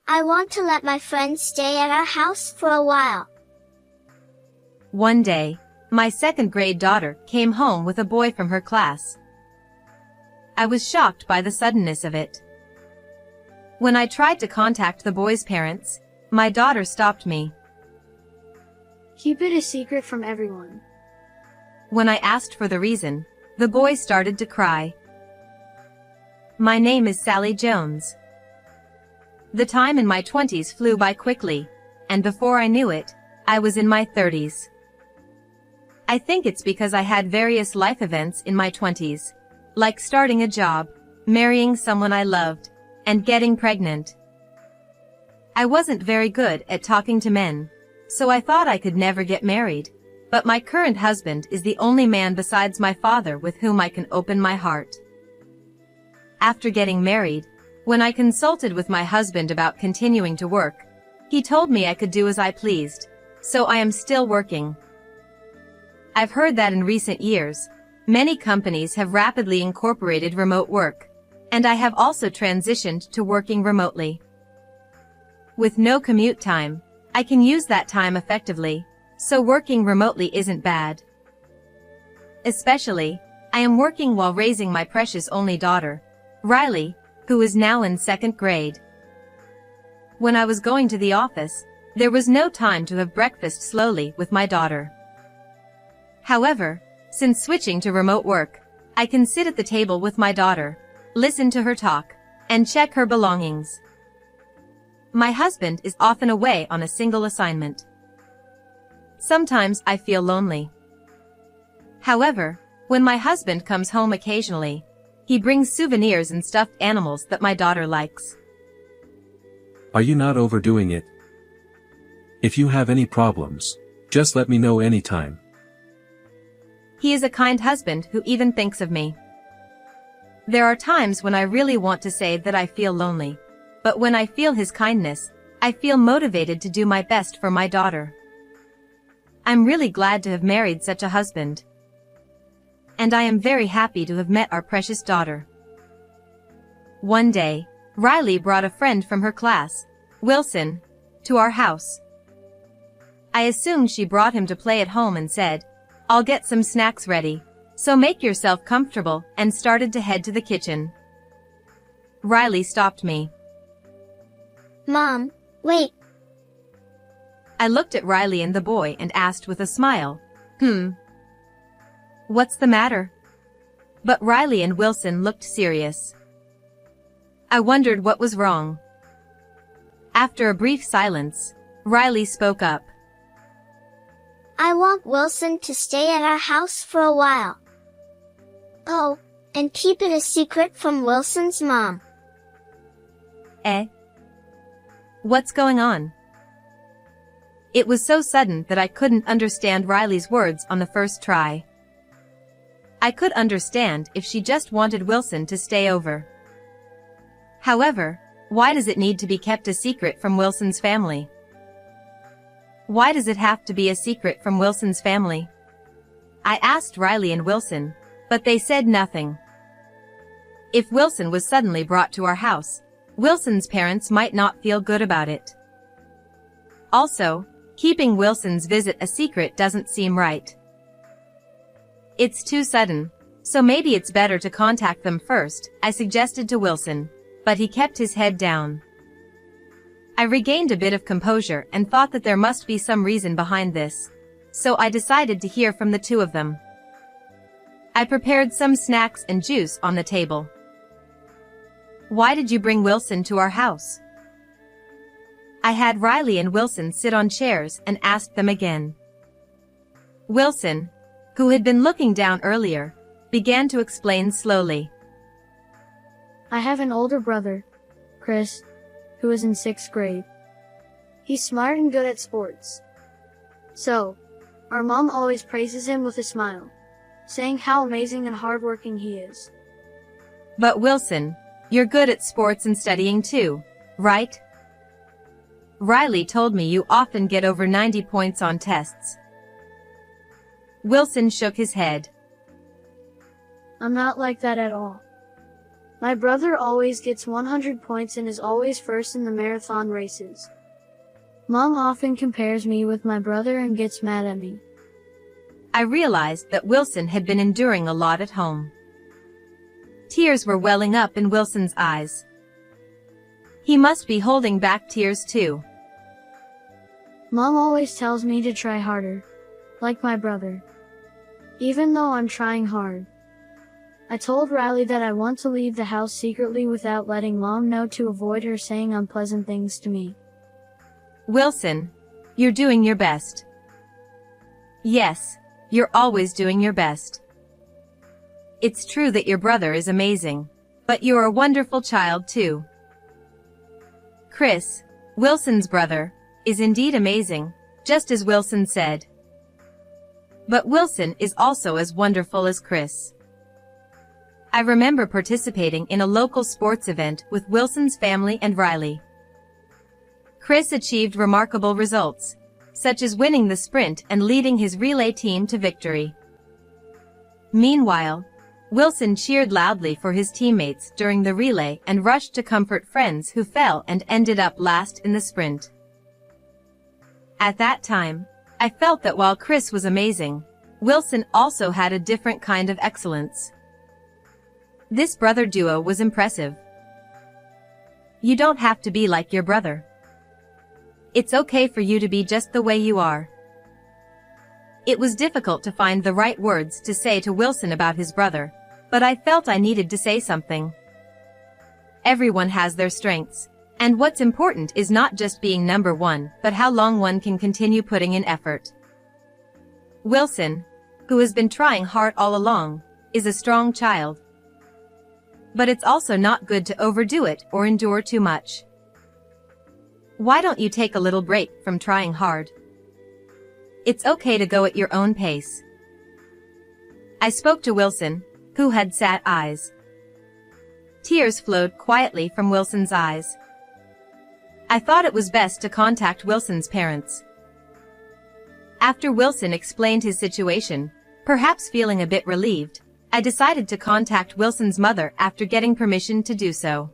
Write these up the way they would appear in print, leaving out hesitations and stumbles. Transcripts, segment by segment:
I want to let my friends stay at our house for a while. One day, my second-grade daughter came home with a boy from her class. I was shocked by the suddenness of it. When I tried to contact the boy's parents, my daughter stopped me. Keep it a secret from everyone. When I asked for the reason, the boy started to cry. My name is Sally Jones. The time in my 20s flew by quickly, and before I knew it, I was in my 30s. I think it's because I had various life events in my 20s, like starting a job, marrying someone I loved, and getting pregnant. I wasn't very good at talking to men, so I thought I could never get married, but my current husband is the only man besides my father with whom I can open my heart. After getting married, when I consulted with my husband about continuing to work, he told me I could do as I pleased, so I am still working. I've heard that in recent years, many companies have rapidly incorporated remote work, and I have also transitioned to working remotely. With no commute time, I can use that time effectively, so working remotely isn't bad. Especially, I am working while raising my precious only daughter, Riley, who is now in 2nd grade. When I was going to the office, there was no time to have breakfast slowly with my daughter. However, since switching to remote work, I can sit at the table with my daughter, listen to her talk, and check her belongings. My husband is often away on a single assignment. Sometimes I feel lonely. However, when my husband comes home occasionally, he brings souvenirs and stuffed animals that my daughter likes. Are you not overdoing it? If you have any problems, just let me know anytime. He is a kind husband who even thinks of me. There are times when I really want to say that I feel lonely, but when I feel his kindness, I feel motivated to do my best for my daughter. I'm really glad to have married such a husband. And I am very happy to have met our precious daughter. One day, Riley brought a friend from her class, Wilson, to our house. I assumed she brought him to play at home and said, "I'll get some snacks ready, so make yourself comfortable," and started to head to the kitchen. Riley stopped me. Mom, wait. I looked at Riley and the boy and asked with a smile, "What's the matter?" But Riley and Wilson looked serious. I wondered what was wrong. After a brief silence, Riley spoke up. I want Wilson to stay at our house for a while. Oh, and keep it a secret from Wilson's mom. Eh? What's going on? It was so sudden that I couldn't understand Riley's words on the first try. I could understand if she just wanted Wilson to stay over. However, why does it need to be kept a secret from Wilson's family? Why does it have to be a secret from Wilson's family? I asked Riley and Wilson, but they said nothing. If Wilson was suddenly brought to our house, Wilson's parents might not feel good about it. Also, keeping Wilson's visit a secret doesn't seem right. It's too sudden, so maybe it's better to contact them first, I suggested to Wilson, but he kept his head down. I regained a bit of composure and thought that there must be some reason behind this, so I decided to hear from the two of them. I prepared some snacks and juice on the table. Why did you bring Wilson to our house? I had Riley and Wilson sit on chairs and asked them again. Wilson, who had been looking down earlier, began to explain slowly. I have an older brother, Chris, who is in 6th grade. He's smart and good at sports. So, our mom always praises him with a smile, saying how amazing and hardworking he is. But Wilson, you're good at sports and studying too, right? Riley told me you often get over 90 points on tests. Wilson shook his head. I'm not like that at all. My brother always gets 100 points and is always first in the marathon races. Mom often compares me with my brother and gets mad at me. I realized that Wilson had been enduring a lot at home. Tears were welling up in Wilson's eyes. He must be holding back tears too. Mom always tells me to try harder, like my brother. Even though I'm trying hard. I told Riley that I want to leave the house secretly without letting Mom know to avoid her saying unpleasant things to me. Wilson, you're doing your best. Yes, you're always doing your best. It's true that your brother is amazing, but you're a wonderful child too. Chris, Wilson's brother, is indeed amazing, just as Wilson said. But Wilson is also as wonderful as Chris. I remember participating in a local sports event with Wilson's family and Riley. Chris achieved remarkable results, such as winning the sprint and leading his relay team to victory. Meanwhile, Wilson cheered loudly for his teammates during the relay and rushed to comfort friends who fell and ended up last in the sprint. At that time, I felt that while Chris was amazing, Wilson also had a different kind of excellence. This brother duo was impressive. You don't have to be like your brother. It's okay for you to be just the way you are. It was difficult to find the right words to say to Wilson about his brother, but I felt I needed to say something. Everyone has their strengths, and what's important is not just being number one, but how long one can continue putting in effort. Wilson, who has been trying hard all along, is a strong child. But it's also not good to overdo it or endure too much. Why don't you take a little break from trying hard? It's okay to go at your own pace. I spoke to Wilson, who had sad eyes. Tears flowed quietly from Wilson's eyes. I thought it was best to contact Wilson's parents. After Wilson explained his situation, perhaps feeling a bit relieved, I decided to contact Wilson's mother after getting permission to do so.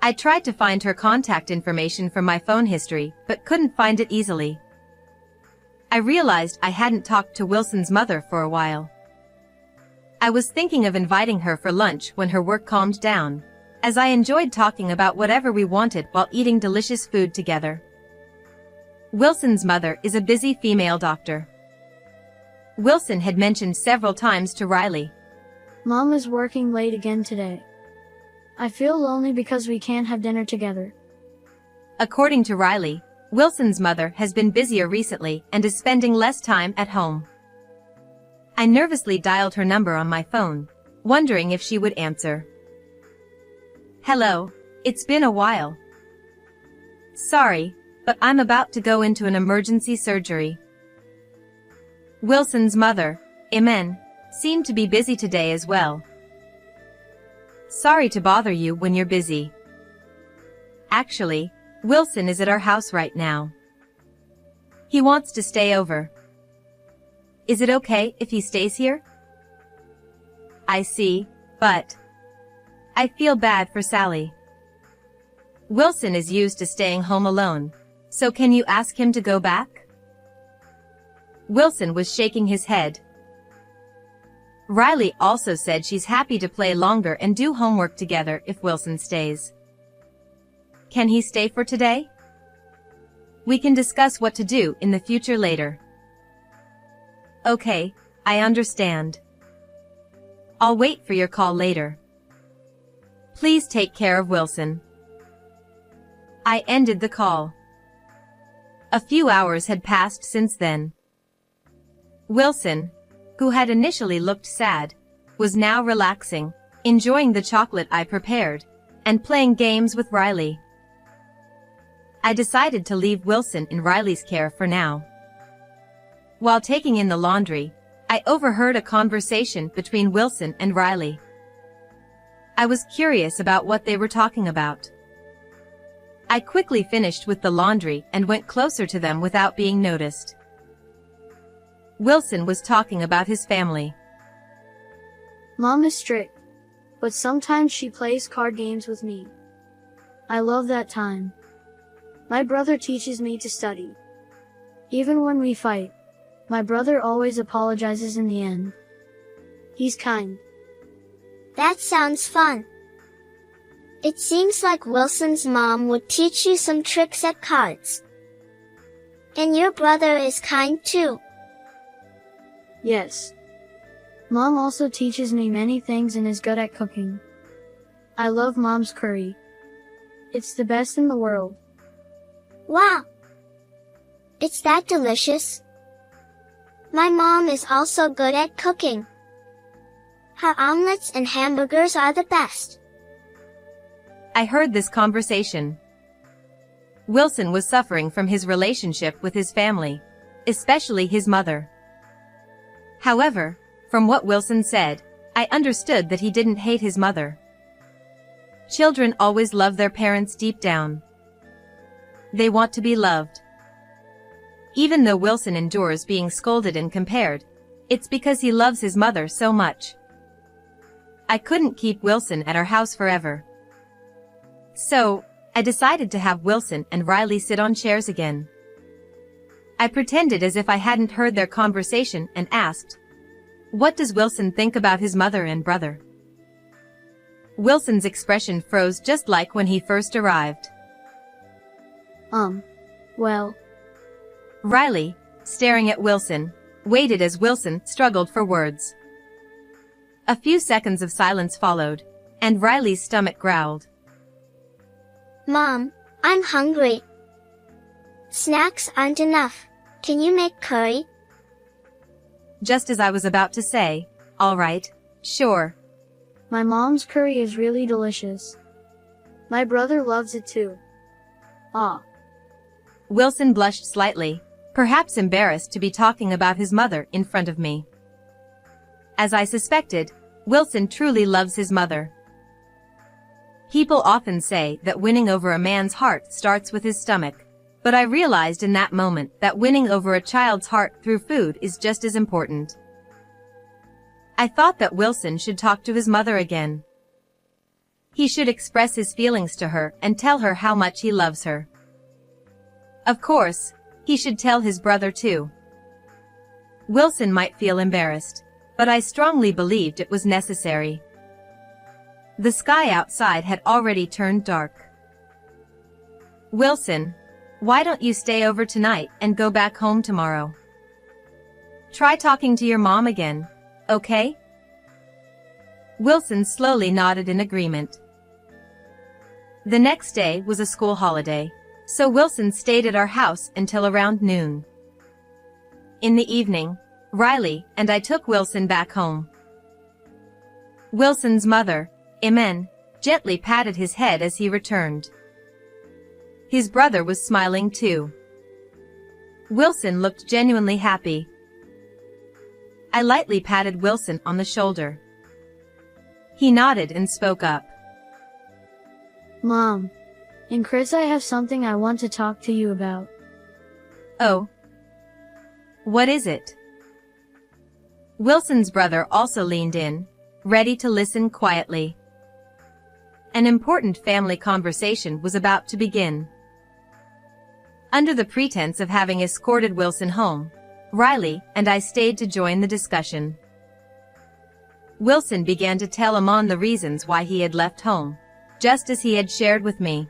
I tried to find her contact information from my phone history, but couldn't find it easily. I realized I hadn't talked to Wilson's mother for a while. I was thinking of inviting her for lunch when her work calmed down, as I enjoyed talking about whatever we wanted while eating delicious food together. Wilson's mother is a busy female doctor. Wilson had mentioned several times to Riley. Mom is working late again today. I feel lonely because we can't have dinner together. According to Riley, Wilson's mother has been busier recently and is spending less time at home. I nervously dialed her number on my phone, wondering if she would answer. Hello, it's been a while. Sorry, but I'm about to go into an emergency surgery. Wilson's mother, Imen, seemed to be busy today as well. Sorry to bother you when you're busy. Actually, Wilson is at our house right now. He wants to stay over. Is it okay if he stays here? I see, but I feel bad for Sally. Wilson is used to staying home alone, so can you ask him to go back? Wilson was shaking his head. Riley also said she's happy to play longer and do homework together if Wilson stays. Can he stay for today? We can discuss what to do in the future later. Okay, I understand. I'll wait for your call later. Please take care of Wilson. I ended the call. A few hours had passed since then. Wilson, who had initially looked sad, was now relaxing, enjoying the chocolate I prepared, and playing games with Riley. I decided to leave Wilson in Riley's care for now. While taking in the laundry, I overheard a conversation between Wilson and Riley. I was curious about what they were talking about. I quickly finished with the laundry and went closer to them without being noticed. Wilson was talking about his family. Mom is strict, but sometimes she plays card games with me. I love that time. My brother teaches me to study. Even when we fight, my brother always apologizes in the end. He's kind. That sounds fun. It seems like Wilson's mom would teach you some tricks at cards. And your brother is kind too. Yes. Mom also teaches me many things and is good at cooking. I love Mom's curry. It's the best in the world. Wow! It's that delicious. My mom is also good at cooking. Her omelets and hamburgers are the best. I heard this conversation. Wilson was suffering from his relationship with his family, especially his mother. However, from what Wilson said, I understood that he didn't hate his mother. Children always love their parents deep down. They want to be loved. Even though Wilson endures being scolded and compared, it's because he loves his mother so much. I couldn't keep Wilson at our house forever. So, I decided to have Wilson and Riley sit on chairs again. I pretended as if I hadn't heard their conversation and asked, "What does Wilson think about his mother and brother?" Wilson's expression froze just like when he first arrived. Well. Riley, staring at Wilson, waited as Wilson struggled for words. A few seconds of silence followed, and Riley's stomach growled. Mom, I'm hungry. Snacks aren't enough. Can you make curry? Just as I was about to say, all right, sure. My mom's curry is really delicious. My brother loves it too. Ah. Wilson blushed slightly, perhaps embarrassed to be talking about his mother in front of me. As I suspected, Wilson truly loves his mother. People often say that winning over a man's heart starts with his stomach, but I realized in that moment that winning over a child's heart through food is just as important. I thought that Wilson should talk to his mother again. He should express his feelings to her and tell her how much he loves her. Of course, he should tell his brother too. Wilson might feel embarrassed, but I strongly believed it was necessary. The sky outside had already turned dark. "Wilson, why don't you stay over tonight and go back home tomorrow? Try talking to your mom again, okay?" Wilson slowly nodded in agreement. The next day was a school holiday, so Wilson stayed at our house until around noon. In the evening, Riley and I took Wilson back home. Wilson's mother, Imen, gently patted his head as he returned. His brother was smiling too. Wilson looked genuinely happy. I lightly patted Wilson on the shoulder. He nodded and spoke up. Mom and Chris, I have something I want to talk to you about. Oh? What is it? Wilson's brother also leaned in, ready to listen quietly. An important family conversation was about to begin. Under the pretense of having escorted Wilson home, Riley and I stayed to join the discussion. Wilson began to tell Amon the reasons why he had left home, just as he had shared with me.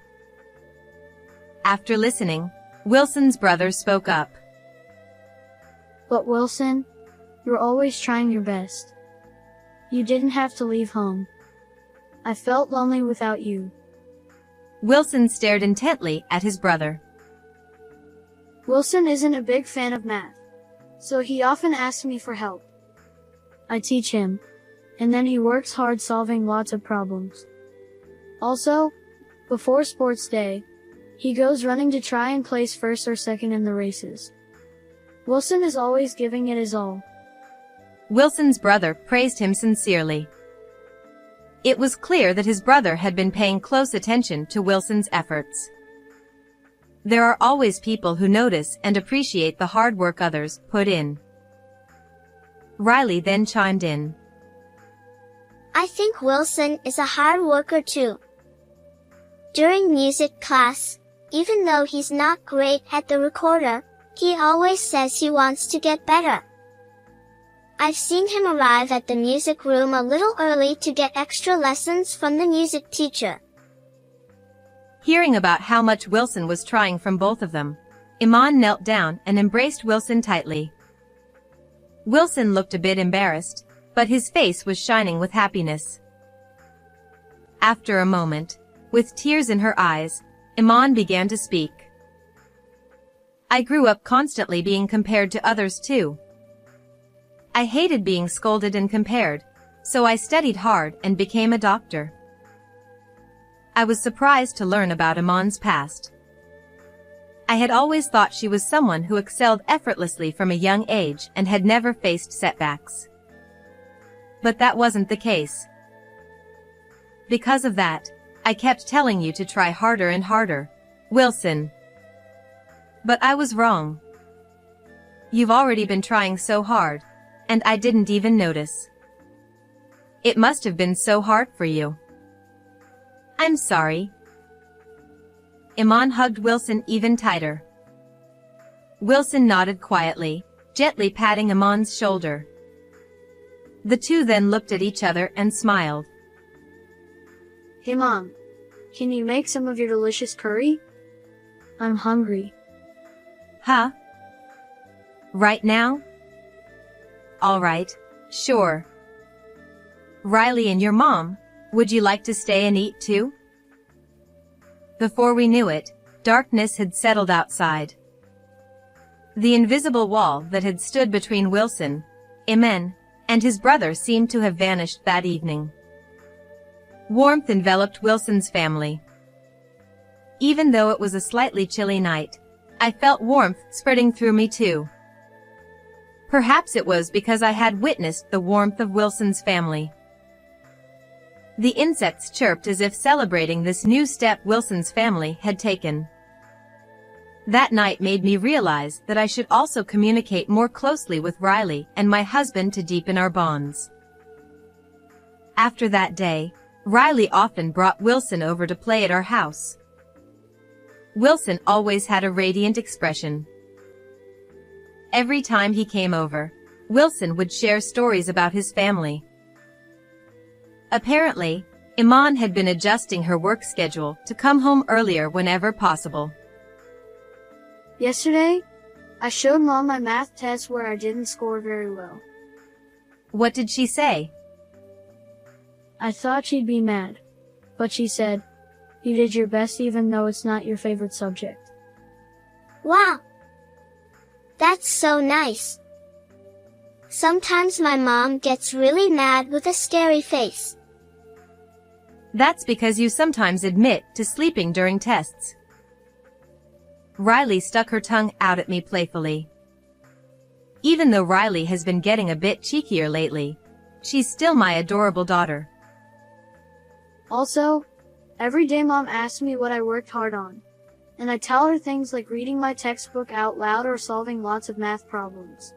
After listening, Wilson's brother spoke up. But Wilson, you're always trying your best. You didn't have to leave home. I felt lonely without you. Wilson stared intently at his brother. Wilson isn't a big fan of math, so he often asks me for help. I teach him, and then he works hard solving lots of problems. Also, before sports day, he goes running to try and place first or second in the races. Wilson is always giving it his all. Wilson's brother praised him sincerely. It was clear that his brother had been paying close attention to Wilson's efforts. There are always people who notice and appreciate the hard work others put in. Riley then chimed in. I think Wilson is a hard worker too. During music class, even though he's not great at the recorder, he always says he wants to get better. I've seen him arrive at the music room a little early to get extra lessons from the music teacher. Hearing about how much Wilson was trying from both of them, Iman knelt down and embraced Wilson tightly. Wilson looked a bit embarrassed, but his face was shining with happiness. After a moment, with tears in her eyes, Iman began to speak. I grew up constantly being compared to others too. I hated being scolded and compared, so I studied hard and became a doctor. I was surprised to learn about Iman's past. I had always thought she was someone who excelled effortlessly from a young age and had never faced setbacks. But that wasn't the case. Because of that, I kept telling you to try harder and harder, Wilson. But I was wrong. You've already been trying so hard, and I didn't even notice. It must have been so hard for you. I'm sorry. Iman hugged Wilson even tighter. Wilson nodded quietly, gently patting Iman's shoulder. The two then looked at each other and smiled. Hey Mom, can you make some of your delicious curry? I'm hungry. Huh? Right now? All right, sure. Riley and your mom, would you like to stay and eat too? Before we knew it, darkness had settled outside. The invisible wall that had stood between Wilson, Iman, and his brother seemed to have vanished that evening. Warmth enveloped Wilson's family. Even though it was a slightly chilly night, I felt warmth spreading through me too. Perhaps it was because I had witnessed the warmth of Wilson's family. The insects chirped as if celebrating this new step Wilson's family had taken. That night made me realize that I should also communicate more closely with Riley and my husband to deepen our bonds. After that day, Riley often brought Wilson over to play at our house. Wilson always had a radiant expression. Every time he came over, Wilson would share stories about his family. Apparently, Iman had been adjusting her work schedule to come home earlier whenever possible. Yesterday, I showed Mom my math test where I didn't score very well. What did she say? I thought she'd be mad, but she said, you did your best even though it's not your favorite subject. Wow! That's so nice. Sometimes my mom gets really mad with a scary face. That's because you sometimes admit to sleeping during tests. Riley stuck her tongue out at me playfully. Even though Riley has been getting a bit cheekier lately, she's still my adorable daughter. Also, every day Mom asks me what I worked hard on, and I tell her things like reading my textbook out loud or solving lots of math problems.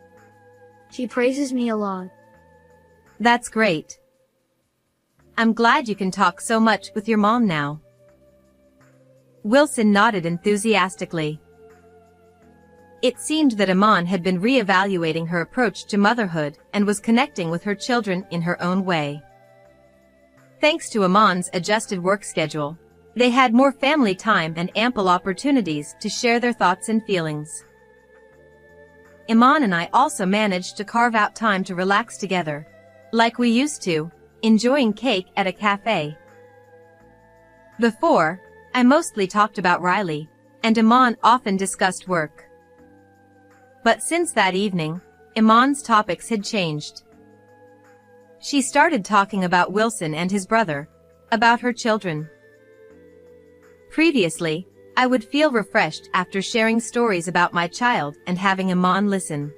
She praises me a lot. That's great. I'm glad you can talk so much with your mom now. Wilson nodded enthusiastically. It seemed that Iman had been re-evaluating her approach to motherhood and was connecting with her children in her own way. Thanks to Iman's adjusted work schedule, they had more family time and ample opportunities to share their thoughts and feelings. Iman and I also managed to carve out time to relax together, like we used to, enjoying cake at a cafe. Before, I mostly talked about Riley, and Iman often discussed work. But since that evening, Iman's topics had changed. She started talking about Wilson and his brother, about her children. Previously, I would feel refreshed after sharing stories about my child and having Iman listen.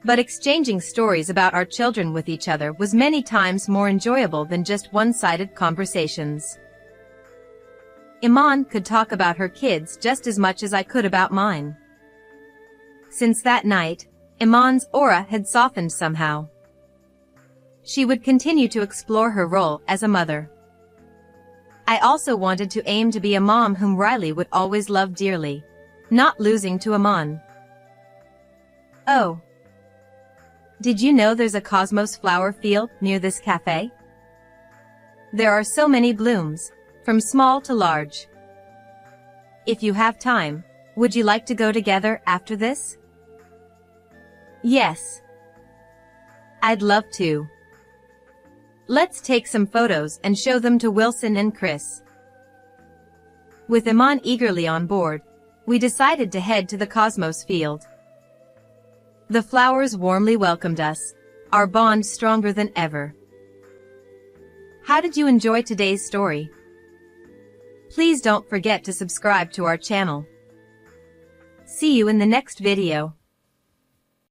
But exchanging stories about our children with each other was many times more enjoyable than just one-sided conversations. Iman could talk about her kids just as much as I could about mine. Since that night, Iman's aura had softened somehow. she would continue to explore her role as a mother. I also wanted to aim to be a mom whom Riley would always love dearly, not losing to Amon. Oh. Did you know there's a cosmos flower field near this cafe? There are so many blooms, from small to large. If you have time, would you like to go together after this? Yes. I'd love to. Let's take some photos and show them to Wilson and Chris. With Amon eagerly on board, we decided to head to the Cosmos field. The flowers warmly welcomed us, our bond stronger than ever. How did you enjoy today's story? Please don't forget to subscribe to our channel. See you in the next video.